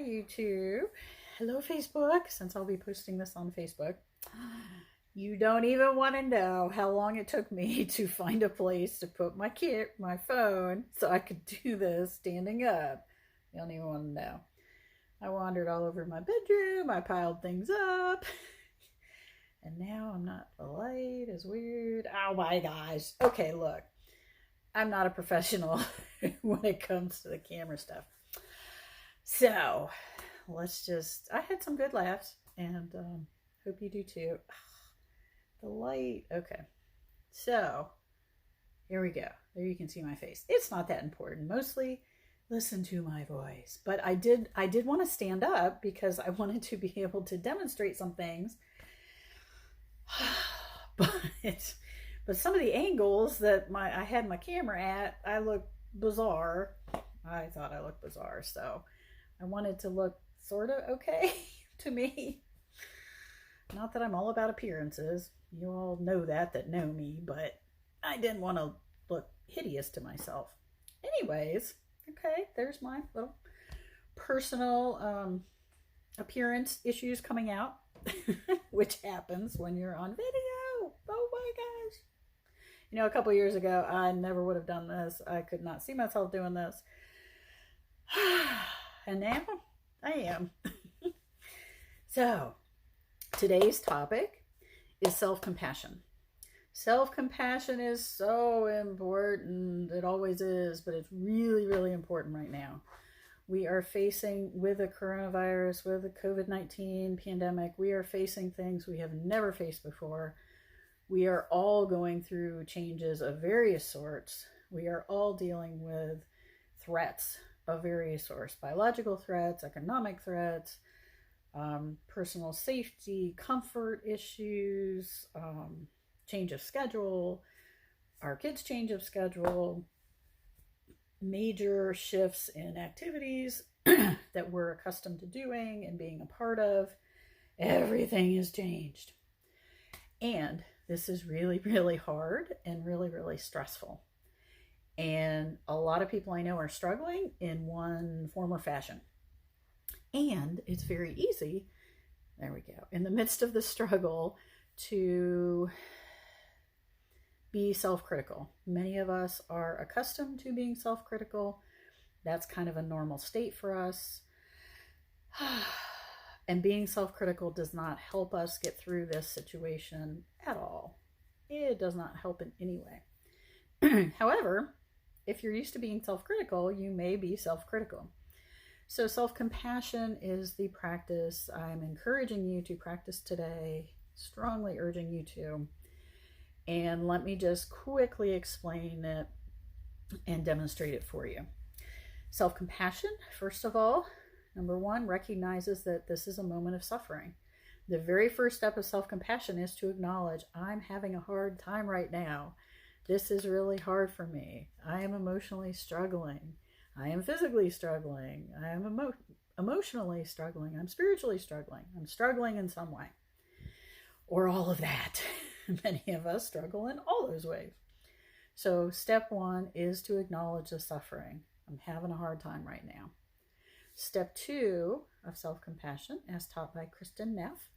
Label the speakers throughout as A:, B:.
A: YouTube. Hello, Facebook, since I'll be posting this on Facebook. You don't even want to know how long it took me to find a place to put my phone, so I could do this standing up. You don't even want to know. I wandered all over my bedroom. I piled things up. And now the light is weird. Oh my gosh. Okay, look. I'm not a professional when it comes to the camera stuff. So I had some good laughs, and hope you do too. The light, okay. So here we go. There you can see my face. It's not that important. Mostly listen to my voice. But I did want to stand up because I wanted to be able to demonstrate some things. But some of the angles that I had my camera at, I look bizarre. I thought I looked bizarre, so I wanted to look sort of okay to me. Not that I'm all about appearances. You all know that know me, but I didn't want to look hideous to myself. Anyways, okay, there's my little personal appearance issues coming out, which happens when you're on video. Oh my gosh. You know, a couple years ago, I never would have done this. I could not see myself doing this. And now I am. So, today's topic is self-compassion. Self-compassion is so important. It always is, but it's really, really important right now. We are facing, with the coronavirus, with the COVID-19 pandemic, we are facing things we have never faced before. We are all going through changes of various sorts. We are all dealing with threats of various sorts: biological threats, economic threats, personal safety, comfort issues, change of schedule, our kids' change of schedule, major shifts in activities that we're accustomed to doing and being a part of. Everything has changed. And this is really, really hard and really, really stressful. And a lot of people I know are struggling in one form or fashion. And it's very easy, there we go, in the midst of the struggle to be self-critical. Many of us are accustomed to being self-critical. That's kind of a normal state for us. And being self-critical does not help us get through this situation at all. It does not help in any way. However, if you're used to being self-critical, you may be self-critical. So self-compassion is the practice I'm encouraging you to practice today, strongly urging you to. And let me just quickly explain it and demonstrate it for you. Self-compassion, first of all, number one, recognizes that this is a moment of suffering. The very first step of self-compassion is to acknowledge, I'm having a hard time right now. This is really hard for me. I am emotionally struggling. I am physically struggling. I am emotionally struggling. I'm spiritually struggling. I'm struggling in some way. Or all of that. Many of us struggle in all those ways. So step one is to acknowledge the suffering. I'm having a hard time right now. Step two of self-compassion, as taught by Kristin Neff.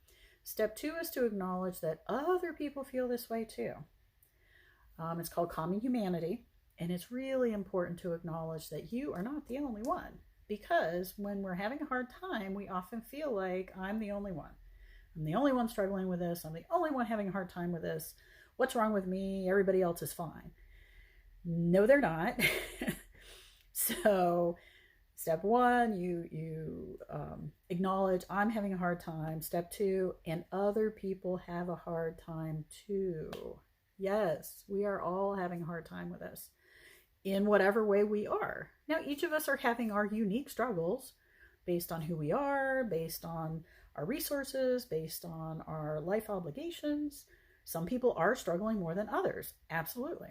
A: Step two is to acknowledge that other people feel this way too. It's called Calming Humanity, and it's really important to acknowledge that you are not the only one, because when we're having a hard time, we often feel like I'm the only one. I'm the only one struggling with this. I'm the only one having a hard time with this. What's wrong with me? Everybody else is fine. No, they're not. So step one, you acknowledge I'm having a hard time. Step two, and other people have a hard time too. Yes, we are all having a hard time with this in whatever way we are. Now, each of us are having our unique struggles based on who we are, based on our resources, based on our life obligations. Some people are struggling more than others. Absolutely.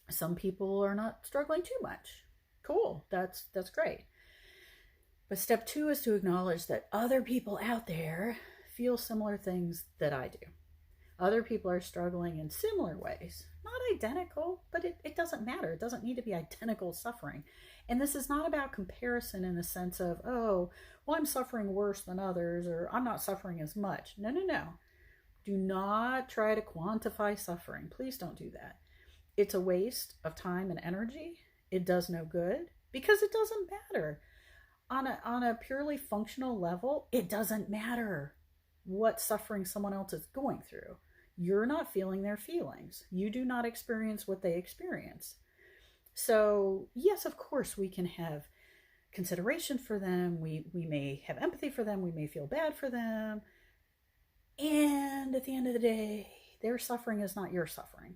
A: Some people are not struggling too much. Cool. That's great. But step two is to acknowledge that other people out there feel similar things that I do. Other people are struggling in similar ways. Not identical, but it doesn't matter. It doesn't need to be identical suffering. And this is not about comparison in the sense of, oh, well, I'm suffering worse than others, or I'm not suffering as much. No, no, no. Do not try to quantify suffering. Please don't do that. It's a waste of time and energy. It does no good because it doesn't matter. On a purely functional level, it doesn't matter what suffering someone else is going through. You're not feeling their feelings. You do not experience what they experience. So, yes, of course, we can have consideration for them. We may have empathy for them. We may feel bad for them. And at the end of the day, their suffering is not your suffering.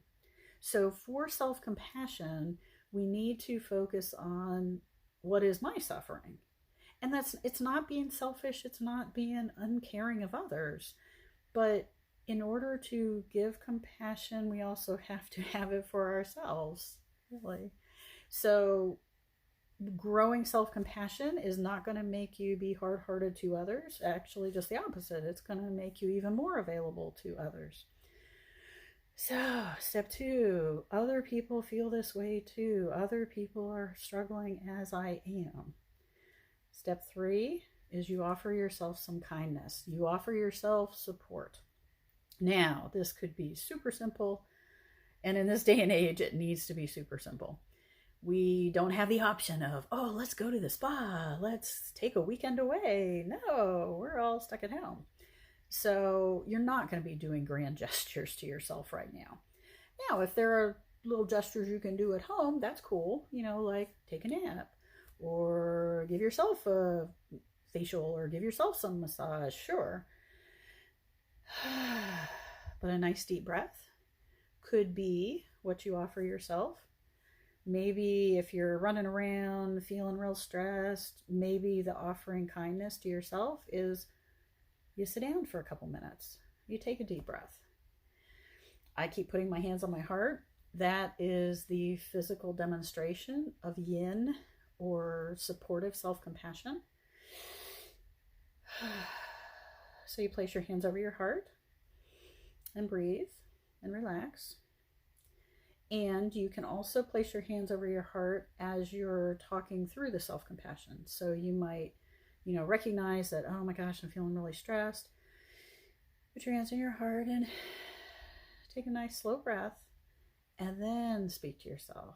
A: So for self-compassion, we need to focus on what is my suffering. And it's not being selfish. It's not being uncaring of others. But in order to give compassion, we also have to have it for ourselves, really. So growing self-compassion is not going to make you be hard-hearted to others. Actually, just the opposite. It's going to make you even more available to others. So, step 2, other people feel this way too. Other people are struggling as I am. Step 3 is you offer yourself some kindness. You offer yourself support. Now, this could be super simple, and in this day and age, it needs to be super simple. We don't have the option of, oh, let's go to the spa, let's take a weekend away. No, we're all stuck at home. So you're not going to be doing grand gestures to yourself right now. Now, if there are little gestures you can do at home, that's cool. Like take a nap or give yourself a facial or give yourself some massage, sure. But a nice deep breath could be what you offer yourself. Maybe if you're running around feeling real stressed, maybe the offering kindness to yourself is you sit down for a couple minutes. You take a deep breath. I keep putting my hands on my heart. That is the physical demonstration of yin or supportive self-compassion. So you place your hands over your heart and breathe and relax. And you can also place your hands over your heart as you're talking through the self-compassion. So you might, recognize that, oh my gosh, I'm feeling really stressed. Put your hands on your heart and take a nice slow breath and then speak to yourself.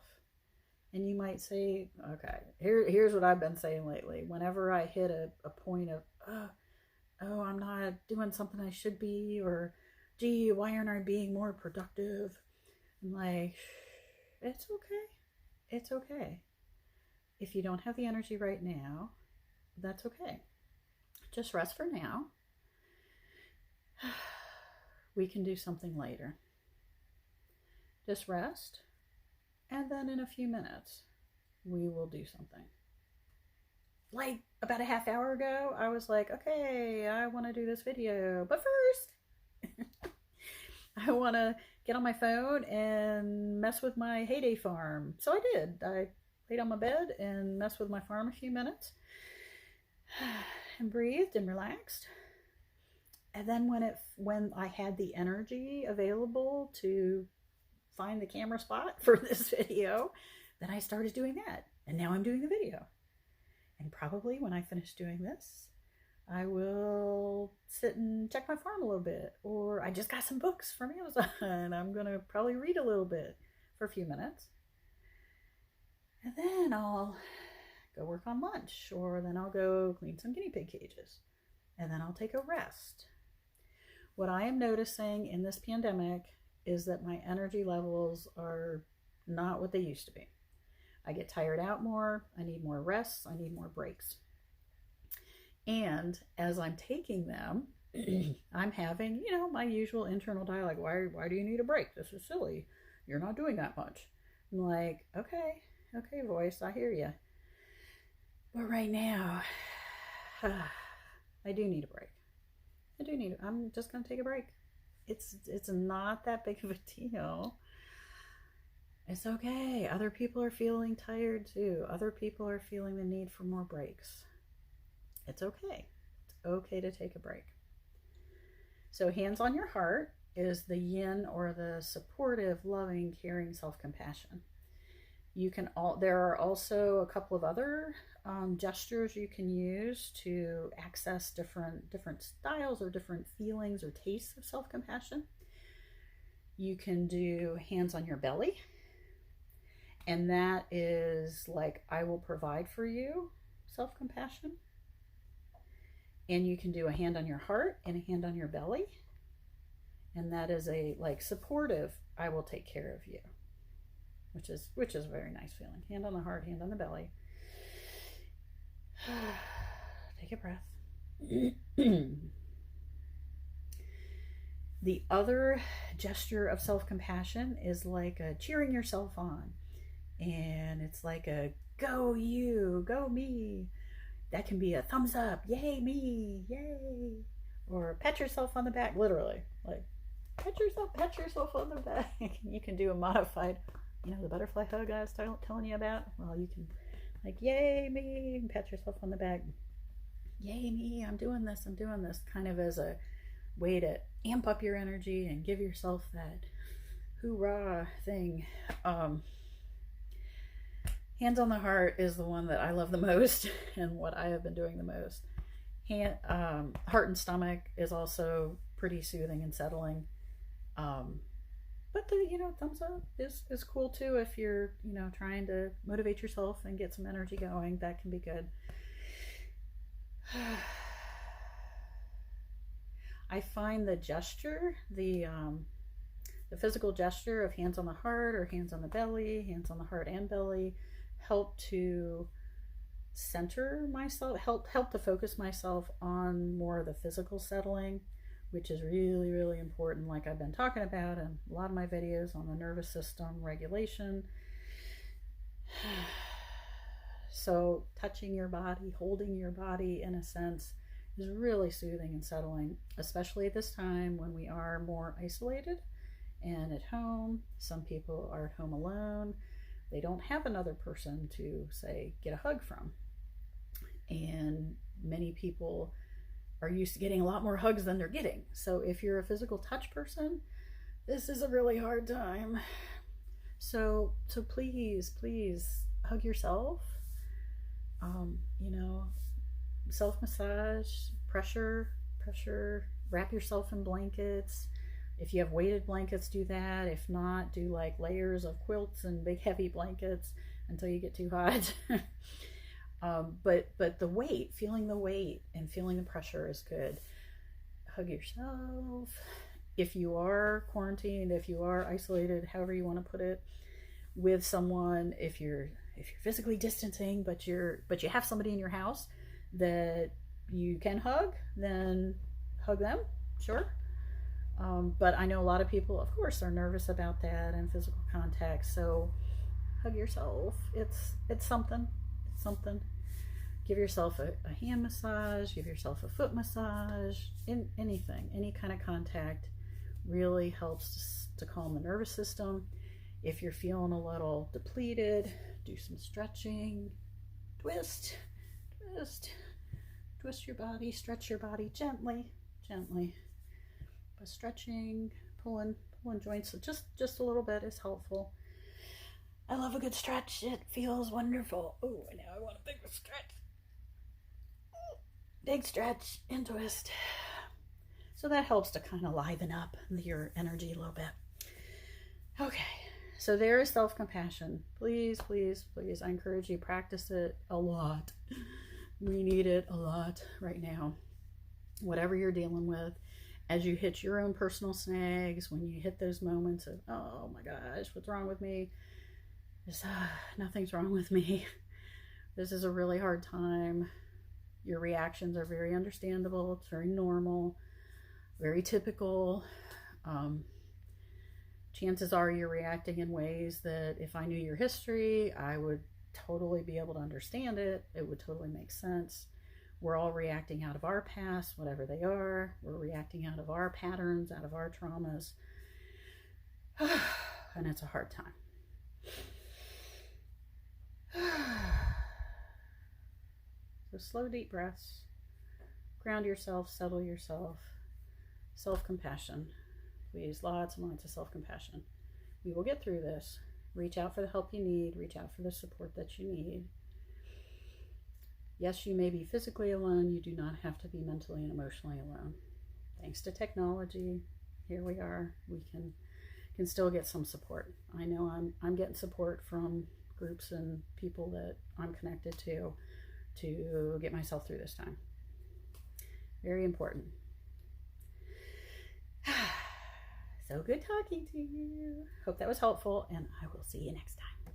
A: And you might say, okay, here's what I've been saying lately. Whenever I hit a point of, oh, I'm not doing something I should be, or gee, why aren't I being more productive? I'm like, it's okay. It's okay. If you don't have the energy right now, that's okay. Just rest for now. We can do something later. Just rest, and then in a few minutes, we will do something. Like about a half hour ago, I was like, okay, I want to do this video, but first, I want to get on my phone and mess with my Heyday farm. So I did. I laid on my bed and messed with my farm a few minutes and breathed and relaxed. And then when I had the energy available to find the camera spot for this video, then I started doing that. And now I'm doing the video. And probably when I finish doing this, I will sit and check my farm a little bit. Or I just got some books from Amazon. I'm going to probably read a little bit for a few minutes. And then I'll go work on lunch. Or then I'll go clean some guinea pig cages. And then I'll take a rest. What I am noticing in this pandemic is that my energy levels are not what they used to be. I get tired out more. I need more rests. I need more breaks. And as I'm taking them, I'm having, my usual internal dialogue. Why do you need a break? This is silly. You're not doing that much. I'm like, okay, voice, I hear you. But right now, I do need a break. I'm just going to take a break. It's not that big of a deal. It's okay. Other people are feeling tired too. Other people are feeling the need for more breaks. It's okay. It's okay to take a break. So hands on your heart, is the yin, or the supportive, loving, caring self-compassion. There are also a couple of other gestures you can use to access different styles or different feelings or tastes of self-compassion. You can do hands on your belly, and that is like, I will provide for you self-compassion. And you can do a hand on your heart and a hand on your belly, and that is a like supportive, I will take care of you, which is a very nice feeling. Hand on the heart, hand on the belly. Take a breath. The other gesture of self-compassion is like a cheering yourself on, and it's like a go you, go me. That can be a thumbs up, yay me, yay, or pat yourself on the back, literally, like pat yourself on the back. You can do a modified, the butterfly hug I was telling you about. Well, you can like, yay me, and pat yourself on the back. Yay me, I'm doing this, kind of as a way to amp up your energy and give yourself that hoorah thing. Hands on the heart is the one that I love the most and what I have been doing the most. Heart and stomach is also pretty soothing and settling. But the thumbs up is cool too if you're trying to motivate yourself and get some energy going. That can be good. I find the gesture, the physical gesture of hands on the heart or hands on the belly, hands on the heart and belly, help to center myself, help to focus myself on more of the physical settling, which is really, really important, like I've been talking about in a lot of my videos on the nervous system regulation. So touching your body, holding your body in a sense, is really soothing and settling, especially at this time when we are more isolated and at home. Some people are at home alone. They don't have another person to, say, get a hug from. And many people are used to getting a lot more hugs than they're getting. So if you're a physical touch person, this is a really hard time. So please hug yourself. Self-massage, pressure, wrap yourself in blankets. If you have weighted blankets, do that. If not, do like layers of quilts and big heavy blankets until you get too hot. But the weight, feeling the weight and feeling the pressure is good. Hug yourself. If you are quarantined, if you are isolated, however you want to put it, with someone, if you're physically distancing, but you have somebody in your house that you can hug, then hug them, sure. But I know a lot of people, of course, are nervous about that and physical contact. So hug yourself. It's something. Give yourself a hand massage. Give yourself a foot massage. Anything, any kind of contact really helps to calm the nervous system. If you're feeling a little depleted, do some stretching. Twist your body, stretch your body gently. But stretching, pulling joints, so just a little bit is helpful. I love a good stretch. It feels wonderful. Oh, now I want a big stretch. Big stretch and twist. So that helps to kind of liven up your energy a little bit. Okay, so there is self-compassion. Please, I encourage you, practice it a lot. We need it a lot right now. Whatever you're dealing with, as you hit your own personal snags, when you hit those moments of, oh my gosh, what's wrong with me? Nothing's wrong with me. This is a really hard time. Your reactions are very understandable. It's very normal, very typical. Chances are you're reacting in ways that if I knew your history, I would totally be able to understand it. It would totally make sense. We're all reacting out of our past, whatever they are. We're reacting out of our patterns, out of our traumas. And it's a hard time. So slow, deep breaths. Ground yourself, settle yourself. Self-compassion. please. Lots and lots of self-compassion. We will get through this. Reach out for the help you need. Reach out for the support that you need. Yes, you may be physically alone. You do not have to be mentally and emotionally alone. Thanks to technology, here we are. We can still get some support. I know I'm getting support from groups and people that I'm connected to get myself through this time. Very important. So good talking to you. Hope that was helpful, and I will see you next time.